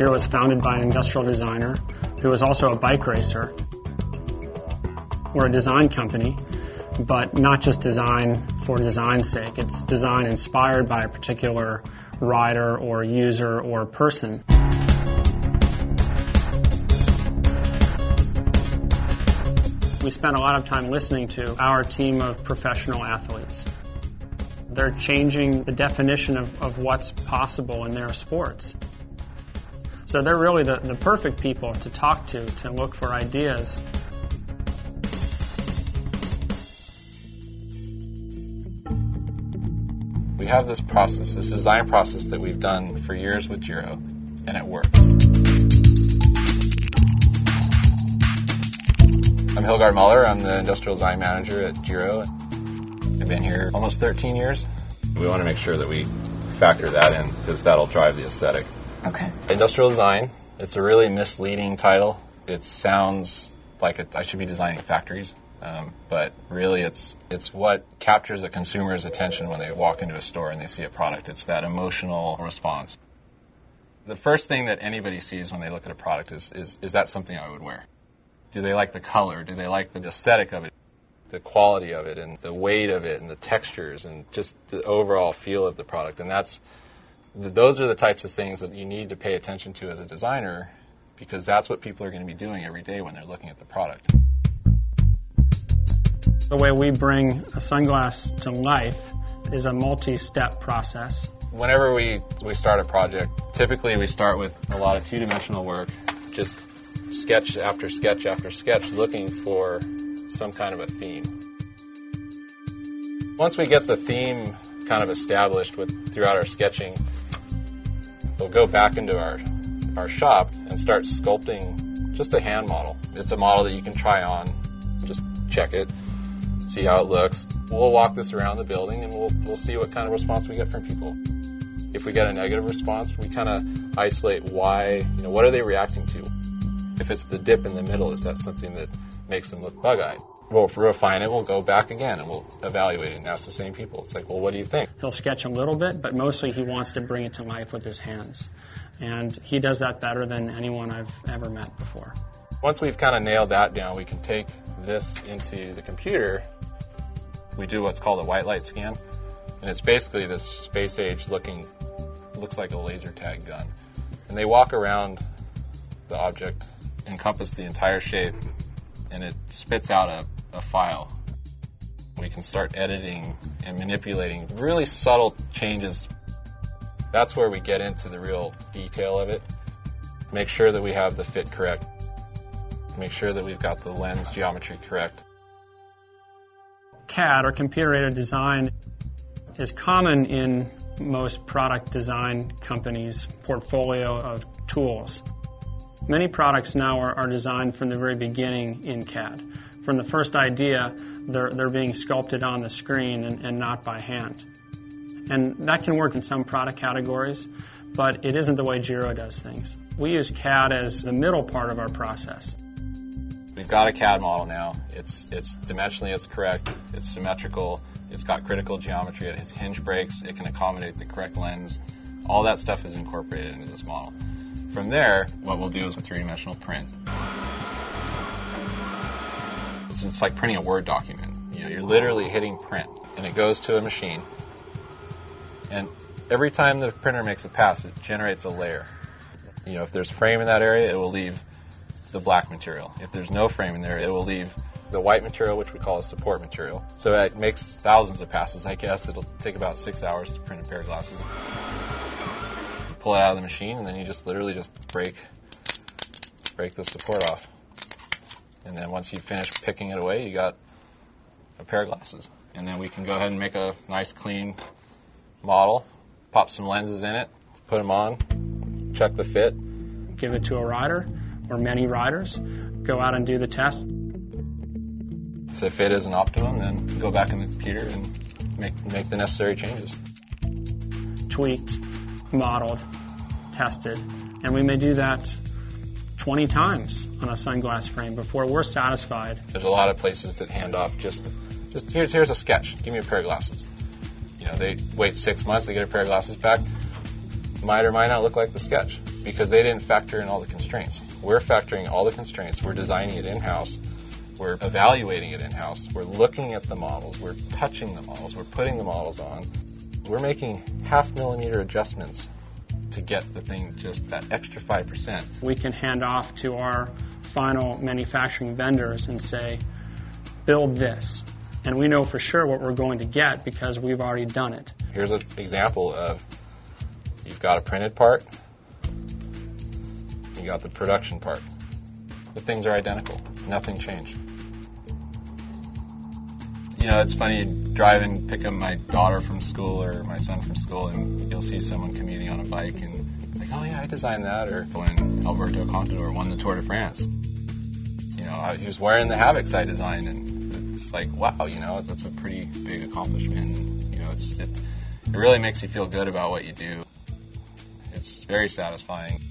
Giro was founded by an industrial designer who was also a bike racer. We're a design company, but not just design for design's sake. It's design inspired by a particular rider or user or person. We spent a lot of time listening to our team of professional athletes. They're changing the definition of what's possible in their sports. So they're really the perfect people to talk to look for ideas. We have this process, this design process that we've done for years with Giro, and it works. I'm Hilgard Muller. I'm the industrial design manager at Giro. I've been here almost 13 years. We want to make sure that we factor that in because that'll drive the aesthetic. Okay. Industrial design, it's a really misleading title. It sounds like I should be designing factories, but really it's what captures a consumer's attention when they walk into a store and they see a product. It's that emotional response. The first thing that anybody sees when they look at a product is that something I would wear? Do they like the color? Do they like the aesthetic of it? The quality of it and the weight of it and the textures and just the overall feel of the product. And those are the types of things that you need to pay attention to as a designer because that's what people are going to be doing every day when they're looking at the product. The way we bring a sunglass to life is a multi-step process. Whenever we start a project, typically we start with a lot of two-dimensional work, just sketch after sketch after sketch, looking for some kind of a theme. Once we get the theme kind of established throughout our sketching, we'll go back into our shop and start sculpting just a hand model. It's a model that you can try on, just check it, see how it looks. We'll walk this around the building and we'll see what kind of response we get from people. If we get a negative response, we kind of isolate why, what are they reacting to? If it's the dip in the middle, is that something that makes them look bug-eyed? We'll refine it, we'll go back again, and we'll evaluate it and ask the same people. It's like, well, what do you think? He'll sketch a little bit, but mostly he wants to bring it to life with his hands. And he does that better than anyone I've ever met before. Once we've kind of nailed that down, we can take this into the computer. We do what's called a white light scan, and it's basically this space-age looking, looks like a laser tag gun. And they walk around the object, encompass the entire shape, and it spits out a file. We can start editing and manipulating really subtle changes. That's where we get into the real detail of it. Make sure that we have the fit correct. Make sure that we've got the lens geometry correct. CAD, or computer-aided design, is common in most product design companies' portfolio of tools. Many products now are designed from the very beginning in CAD. From the first idea, they're being sculpted on the screen and not by hand. And that can work in some product categories, but it isn't the way Giro does things. We use CAD as the middle part of our process. We've got a CAD model now. It's dimensionally it's correct, it's symmetrical, it's got critical geometry, it has hinge breaks, it can accommodate the correct lens. All that stuff is incorporated into this model. From there, what we'll do is a three-dimensional print. It's like printing a Word document. You're literally hitting print, and it goes to a machine. And every time the printer makes a pass, it generates a layer. If there's frame in that area, it will leave the black material. If there's no frame in there, it will leave the white material, which we call a support material. So it makes thousands of passes. I guess it'll take about 6 hours to print a pair of glasses. Pull it out of the machine, and then you just literally break the support off. And then once you finish picking it away, you got a pair of glasses. And then we can go ahead and make a nice clean model, pop some lenses in it, put them on, check the fit. Give it to a rider or many riders, go out and do the test. If the fit isn't optimum, then go back in the computer and make the necessary changes. Tweaked, modeled, tested, and we may do that 20 times on a sunglass frame before we're satisfied. There's a lot of places that hand off just here's a sketch, give me a pair of glasses. They wait 6 months, they get a pair of glasses back, might or might not look like the sketch. because they didn't factor in all the constraints. We're factoring all the constraints. We're designing it in-house. We're evaluating it in-house. We're looking at the models. We're touching the models. We're putting the models on. We're making 0.5 millimeter adjustments to get the thing just that extra 5%. We can hand off to our final manufacturing vendors and say, build this. And we know for sure what we're going to get because we've already done it. Here's an example of, you've got a printed part, you got the production part. The things are identical. Nothing changed. You know, it's funny, you drive and pick up my daughter from school or my son from school, and you'll see someone commuting on a bike, and it's like, oh yeah, I designed that. Or when Alberto Contador won the Tour de France, you know, he was wearing the Havocs I designed, and it's like, wow, you know, that's a pretty big accomplishment. You know, it really makes you feel good about what you do. It's very satisfying.